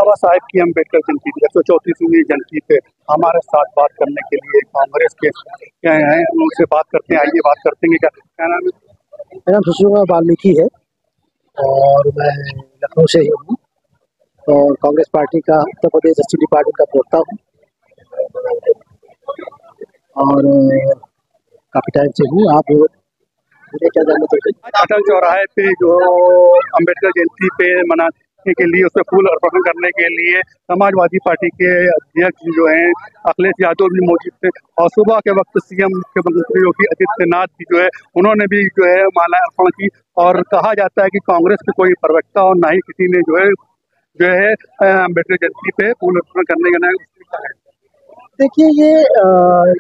बाबा साहेब की अम्बेडकर जयंती 134वीं जयंती पे हमारे साथ बात करने के लिए कांग्रेस के क्या हैं, उनसे बात करते हैं। आइए बात करते हैं। क्या नाम है? मेरा नाम सुशील वाल्मीकि है और मैं लखनऊ से ही हूँ और कांग्रेस पार्टी का उत्तर प्रदेश एसटी डिपार्टमेंट का प्रवक्ता हूँ और काफ़ी टाइम से हूँ। आप मुझे क्या जानना चाहते हैं? अटल चौराहे पे जो अम्बेडकर जयंती पे मनाने के लिए उसमें फूल अर्पण करने के लिए समाजवादी पार्टी के अध्यक्ष जो हैं अखिलेश यादव भी मौजूद थे और सुबह के वक्त सीएम मुख्यमंत्री योगी आदित्यनाथ भी जो है उन्होंने भी जो है माला अर्पण की। और कहा जाता है कि कांग्रेस के कोई प्रवक्ता और ना ही किसी ने जो है अम्बेडकर जयंती पे फूल अर्पण करने का है। देखिए, ये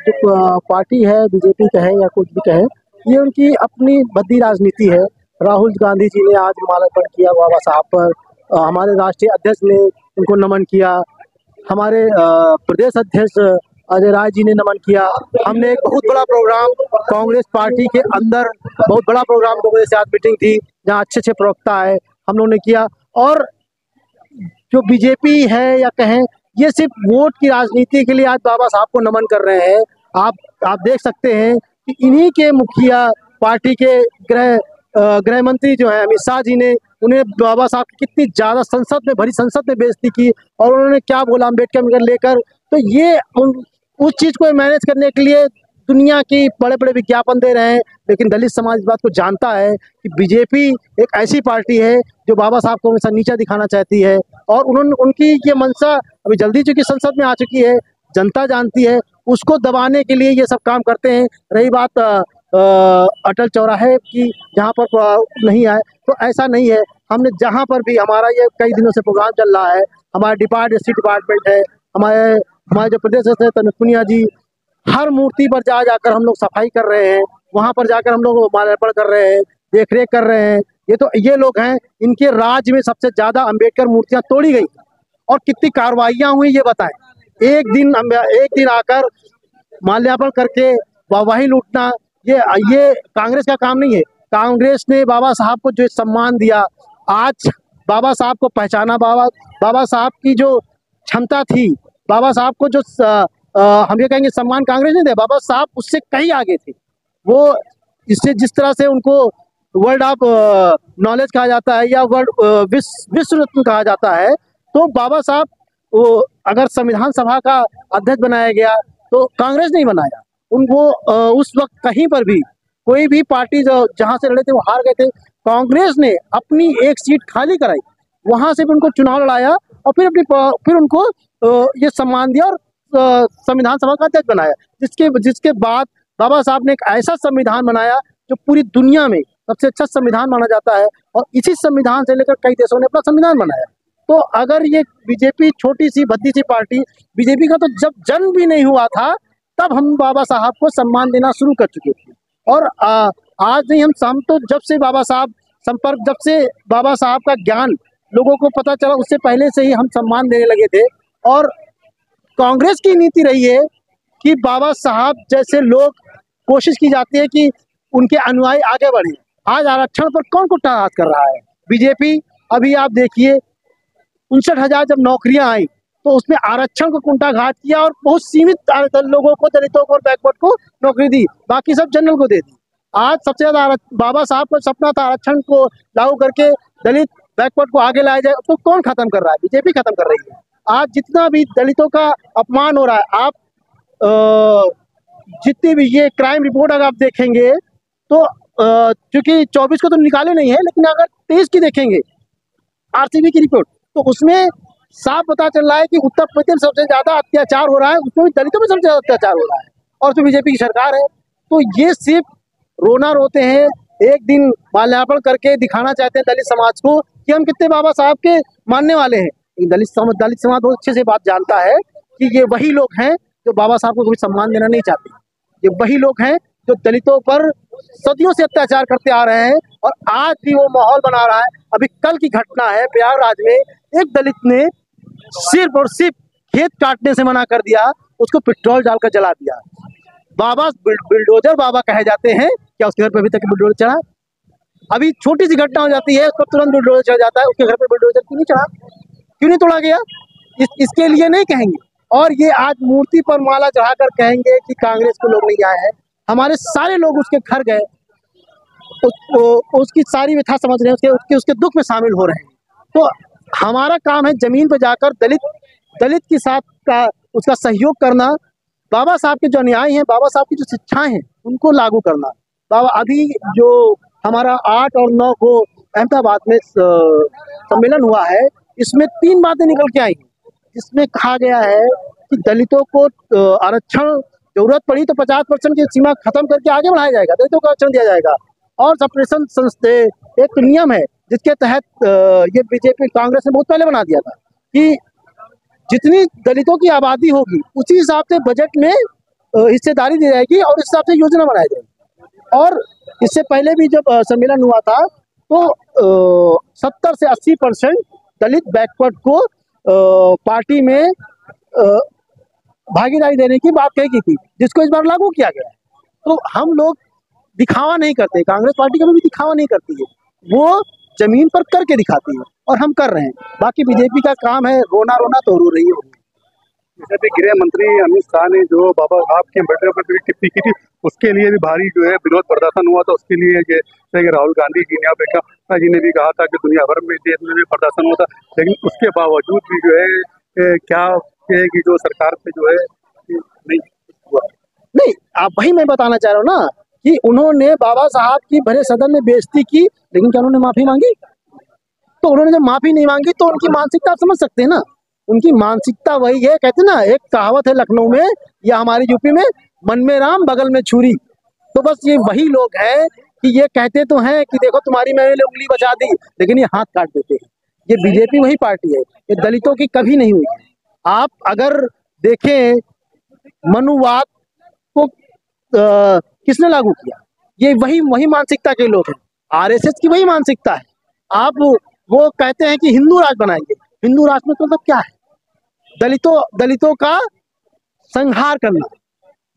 जो पार्टी है, बीजेपी कहे या कुछ भी कहे, ये उनकी अपनी भद्दी राजनीति है। राहुल गांधी जी ने आज माल्यार्पण किया बाबा साहब पर, हमारे राष्ट्रीय अध्यक्ष ने उनको नमन किया, हमारे प्रदेश अध्यक्ष अजय राय जी ने नमन किया। हमने एक बहुत बड़ा प्रोग्राम कांग्रेस पार्टी के अंदर, बहुत बड़ा प्रोग्राम कांग्रेस से आज मीटिंग थी जहाँ अच्छे प्रवक्ता है, हम लोगों ने किया। और जो बीजेपी है या कहें, ये सिर्फ वोट की राजनीति के लिए आज बाबा साहब को नमन कर रहे हैं। आप देख सकते हैं कि इन्हीं के मुखिया पार्टी के गृह मंत्री जो है अमित शाह जी ने उन्हें बाबा साहब की कितनी ज़्यादा भरी संसद में बेइज्जती की और उन्होंने क्या बोला अम्बेडकर लेकर। तो ये उस चीज़ को मैनेज करने के लिए दुनिया की बड़े बड़े विज्ञापन दे रहे हैं, लेकिन दलित समाज इस बात को जानता है कि बीजेपी एक ऐसी पार्टी है जो बाबा साहब को हमेशा नीचा दिखाना चाहती है और उनकी ये मंशा अभी जल्दी चूंकि संसद में आ चुकी है, जनता जानती है, उसको दबाने के लिए ये सब काम करते हैं। रही बात अटल चौराहे की, जहाँ पर नहीं आए, तो ऐसा नहीं है। हमने जहाँ पर भी, हमारा ये कई दिनों से प्रोग्राम चल रहा है, हमारा एसटी डिपार्टमेंट है, हमारे जो प्रदेश है तनुज पुनिया जी, हर मूर्ति पर जाकर हम लोग सफाई कर रहे हैं, वहाँ पर जाकर हम लोग माल्यार्पण कर रहे हैं, देख रेख कर रहे हैं। ये लोग हैं, इनके राज्य में सबसे ज्यादा अम्बेडकर मूर्तियां तोड़ी गई और कितनी कार्रवाइयां हुई ये बताएं। एक दिन आकर माल्यार्पण करके वाहवाही लूटना, ये कांग्रेस का काम नहीं है। कांग्रेस ने बाबा साहब को जो सम्मान दिया, आज बाबा साहब को पहचाना, बाबा साहब की जो क्षमता थी, बाबा साहब को जो हम ये कहेंगे सम्मान कांग्रेस ने दिया, बाबा साहब उससे कहीं आगे थे। वो इससे जिस तरह से उनको वर्ल्ड ऑफ नॉलेज कहा जाता है या वर्ल्ड विश्व रत्न कहा जाता है, तो बाबा साहब अगर संविधान सभा का अध्यक्ष बनाया गया तो कांग्रेस नहीं बनाया उनको। उस वक्त कहीं पर भी कोई भी पार्टी जहां से लड़े थे वो हार गए थे, कांग्रेस ने अपनी एक सीट खाली कराई, वहां से भी उनको चुनाव लड़ाया और फिर उनको ये सम्मान दिया और संविधान सभा का अध्यक्ष बनाया, जिसके बाद बाबा साहब ने एक ऐसा संविधान बनाया जो पूरी दुनिया में सबसे अच्छा संविधान माना जाता है और इसी संविधान से लेकर कई देशों ने अपना संविधान बनाया। तो अगर ये बीजेपी छोटी सी भद्दी सी पार्टी, बीजेपी का तो जब जन्म भी नहीं हुआ था तब हम बाबा साहब को सम्मान देना शुरू कर चुके थे। और आज नहीं, हम तो जब से बाबा साहब का ज्ञान लोगों को पता चला, उससे पहले से ही हम सम्मान देने लगे थे। और कांग्रेस की नीति रही है कि बाबा साहब जैसे लोग, कोशिश की जाती है कि उनके अनुयायी आगे बढ़े। आज आरक्षण पर कौन कुठाराघात कर रहा है? बीजेपी। अभी आप देखिए, 59,000 जब नौकरियां आई तो उसमें आरक्षण को कुंठाघात किया और बहुत सीमित लोगों को, दलितों को और बैकवर्ड को नौकरी दी, बाकी सब जनरल को दे दी। आज सबसे ज्यादा बाबा साहब का सपना था आरक्षण को लागू करके दलित बैकवर्ड को आगे लाया जाए, तो कौन खत्म कर रहा है? बीजेपी खत्म कर रही है। आज जितना भी दलितों का अपमान हो रहा है, आप जितनी भी ये क्राइम रिपोर्ट अगर आप देखेंगे तो क्योंकि 24 को तो निकाले नहीं है, लेकिन अगर 23 की देखेंगे आरसीबी की रिपोर्ट, तो उसमें साफ पता चल रहा है कि उत्तर प्रदेश में सबसे ज्यादा अत्याचार हो रहा है, उसमें भी दलितों में सबसे ज्यादा अत्याचार हो रहा है और उसमें बीजेपी की सरकार है। तो ये सिर्फ रोना रोते हैं, एक दिन माल्यार्पण करके दिखाना चाहते हैं दलित समाज को कि हम कितने बाबा साहब के मानने वाले हैं। दलित समाज बहुत अच्छे से बात जानता है कि ये वही लोग हैं जो बाबा साहब को कभी सम्मान देना नहीं चाहते। ये वही लोग हैं जो दलितों पर सदियों से अत्याचार करते आ रहे हैं और आज भी वो माहौल बना रहा है। अभी कल की घटना है, प्रयागराज में एक दलित ने सिर्फ और सिर्फ खेत काटने से मना कर दिया, उसको पेट्रोल डालकर जला दिया। बाबा बुलडोजर बाबा कहे जाते हैं, क्या उसके घर पर अभी तक बुलडोजर चढ़ा? अभी छोटी सी घटना हो जाती है, उस पर तुरंत बुलडोजर चढ़ जाता है, उसके घर पर बुलडोजर क्यों नहीं चढ़ा? क्यों नहीं तोड़ा गया? इसके लिए नहीं कहेंगे। और ये आज मूर्ति पर माला चढ़ाकर कहेंगे कि कांग्रेस के लोग नहीं आए हैं। हमारे सारे लोग उसके घर गए, उसकी सारी व्यथा समझ रहे हैं, उसके दुख में शामिल हो रहे हैं। तो हमारा काम है जमीन पर जाकर दलित के साथ का उसका सहयोग करना, बाबा साहब के जो अन्याय हैं, बाबा साहब की जो शिक्षाएं हैं उनको लागू करना। बाबा अभी जो हमारा 8 और 9 को अहमदाबाद में सम्मेलन हुआ है, इसमें 3 बातें निकल के आई, जिसमें कहा गया है कि दलितों को आरक्षण जरूरत पड़ी तो 50% की सीमा खत्म करके आगे बढ़ाया जाएगा, दलितों को आरक्षण दिया जाएगा। और सप्रेशन संस्थे एक नियम है जिसके तहत ये बीजेपी कांग्रेस ने बहुत पहले बना दिया था कि जितनी दलितों की आबादी होगी उसी हिसाब से बजट में हिस्सेदारी दी जाएगी और इस हिसाब से योजना बनाई जाएगी। और इससे पहले भी जब सम्मेलन हुआ था तो 70 से 80% दलित बैकवर्ड को पार्टी में भागीदारी देने की बात कही थी, जिसको इस बार लागू किया गया है। तो हम लोग दिखावा नहीं करते, कांग्रेस पार्टी कभी भी दिखावा नहीं करती है, वो जमीन पर करके दिखाती है और हम कर रहे हैं। बाकी बीजेपी का काम है रोना रोना तो रो रही होगी। जैसे भी गृह मंत्री अमित शाह ने जो बाबा साहब के अम्बेडकर पर टिप्पणी की थी, उसके लिए भी भारी जो है विरोध प्रदर्शन हुआ था। उसके लिए जैसे राहुल गांधी जी ने, अम्बेडकर जी ने भी कहा था कि दुनिया भर में देश में भी प्रदर्शन हुआ था, लेकिन उसके बावजूद भी जो है क्या है कि जो सरकार पे जो है नहीं हुआ। नहीं, आप वही मैं बताना चाह रहा हूँ ना कि उन्होंने बाबा साहब की भरे सदन में बेइज्जती की, लेकिन क्या उन्होंने माफी मांगी? तो उन्होंने जब माफी नहीं मांगी तो उनकी मानसिकता आप समझ सकते हैं ना। उनकी मानसिकता वही है, कहते ना एक कहावत है लखनऊ में या हमारी यूपी में, मन में राम बगल में छुरी। तो बस ये वही लोग हैं कि ये कहते तो हैं कि देखो तुम्हारी मैंने उंगली बचा दी, लेकिन ये हाथ काट देते हैं। ये बीजेपी वही पार्टी है, ये दलितों की कभी नहीं हुई। आप अगर देखें मनुवाद को किसने लागू किया? ये वही मानसिकता के लोग हैं, आरएसएस की वही मानसिकता है। आप वो कहते हैं कि हिंदू राज बनाएंगे, हिंदू राज में तो मतलब क्या है? दलितों का संहार करना,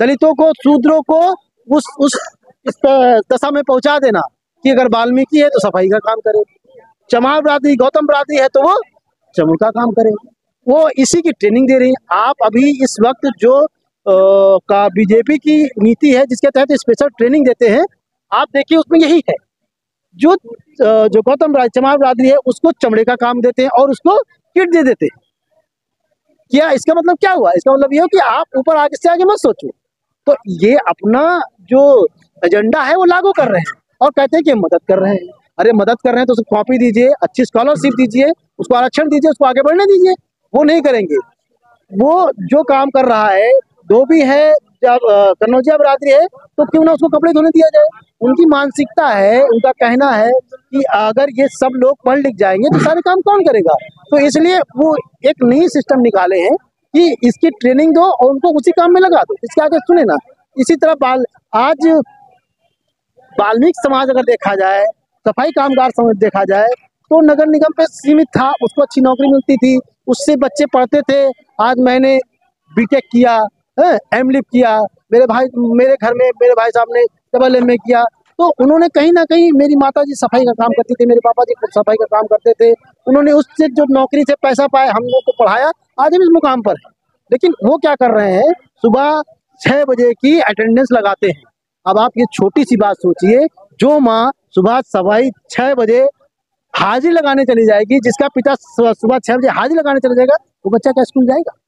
दलितों को, शूद्रों को उस दशा में पहुंचा देना कि अगर वाल्मीकि है तो सफाई का काम करे, चमार बरादरी, गौतम बरादरी है तो वो चमुर का काम करे। वो इसी की ट्रेनिंग दे रही है। आप अभी इस वक्त जो का बीजेपी की नीति है जिसके तहत स्पेशल ट्रेनिंग देते हैं, आप देखिए उसमें यही है। जो गौतम चमार बरादरी है उसको चमड़े का काम देते हैं और उसको किट दे देते हैं। क्या इसका मतलब क्या हुआ? इसका मतलब ये हो कि आप ऊपर आगे से आगे मत सोचो। तो ये अपना जो एजेंडा है वो लागू कर रहे हैं और कहते हैं कि मदद कर रहे हैं। अरे मदद कर रहे हैं तो उसको कॉपी दीजिए, अच्छी स्कॉलरशिप दीजिए, उसको आरक्षण दीजिए, उसको आगे बढ़ने दीजिए। वो नहीं करेंगे। वो जो काम कर रहा है, धोबी है, जब कन्नौजिया बरादरी है तो क्यों ना उसको कपड़े धोने दिया जाए। उनकी मानसिकता है, उनका कहना है कि अगर ये सब लोग पढ़ लिख जाएंगे तो सारे काम कौन करेगा। तो इसलिए वो एक नई सिस्टम निकाले हैं कि इसकी ट्रेनिंग दो और उनको उसी काम में लगा दो। इसके आगे सुने ना। इसी तरह आज वाल्मीकि समाज अगर देखा जाए, सफाई कामगार समाज देखा जाए तो नगर निगम पे सीमित था, उसको अच्छी नौकरी मिलती थी, उससे बच्चे पढ़ते थे। आज मैंने बीटेक किया, एमलिप किया, मेरे घर में मेरे भाई साहब ने डबल एमए किया। तो उन्होंने कहीं ना कहीं, मेरी माता जी सफाई का काम करती थी, मेरे पापा जी सफाई का काम करते थे, उन्होंने उससे जो नौकरी से पैसा पाया, हम लोग को पढ़ाया, आज हम इस मुकाम पर है। लेकिन वो क्या कर रहे हैं, सुबह 6 बजे की अटेंडेंस लगाते हैं। अब आप ये छोटी सी बात सोचिए, जो माँ सुबह 6:15 बजे हाजिरी लगाने चली जाएगी, जिसका पिता सुबह 6 बजे हाजिरी लगाने चला जाएगा, वो बच्चा क्या स्कूल जाएगा?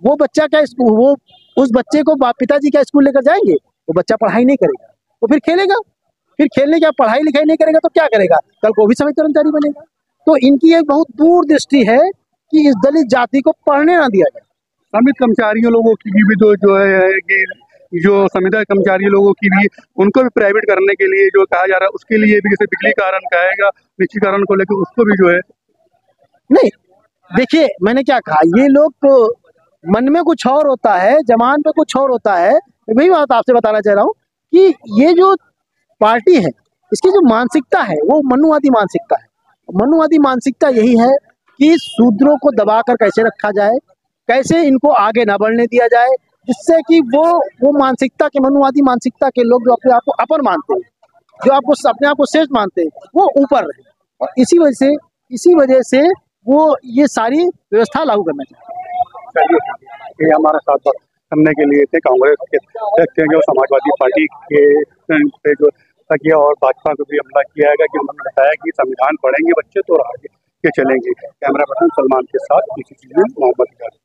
वो बच्चा क्या स्कूल, वो उस बच्चे को पिताजी क्या स्कूल लेकर जाएंगे? वो बच्चा पढ़ाई नहीं करेगा, वो फिर खेलेगा, फिर खेलने का, पढ़ाई लिखाई नहीं करेगा तो क्या करेगा? कल को भी सफाई कर्मचारी बनेगा। तो इनकी एक बहुत दूर दृष्टि है कि इस दलित जाति को पढ़ने ना दिया जाए। श्रमिक कर्मचारियों लोगों की भी तो जो है कि जो संविदा कर्मचारी लोगों की भी, उनको भी प्राइवेट करने के लिए जो कहा जा रहा है, उसके लिए भी जैसे बिजलीकरण कहेगा, निश्चितकरण को लेकर उसको भी जो है नहीं। देखिए मैंने क्या कहा, ये लोग तो मन में कुछ और होता है, जमान पे कुछ और होता है। वही बात आपसे बताना चाह रहा हूँ कि ये जो पार्टी है इसकी जो मानसिकता है वो मनुवादी मानसिकता है। मनुवादी मानसिकता यही है कि शूद्रों को दबाकर कैसे रखा जाए, कैसे इनको आगे ना बढ़ने दिया जाए, जिससे कि वो मानसिकता के, मनुवादी मानसिकता के लोग जो अपने आप को अपर मानते हैं, जो आपको अपने आप को श्रेष्ठ मानते हैं, वो ऊपर रहे। और इसी वजह से वो ये सारी व्यवस्था लागू करना चाहते हैं। चलिए, ये हमारा साथ बात करने के लिए थे कांग्रेस के अध्यक्ष हैं जो समाजवादी पार्टी के पे जो किया और भाजपा को भी हमला किया है कि उन्होंने बताया कि संविधान पढ़ेंगे बच्चे तो आगे के चलेंगे। कैमरा पर्सन सलमान के साथ PCTV में मोहम्मद।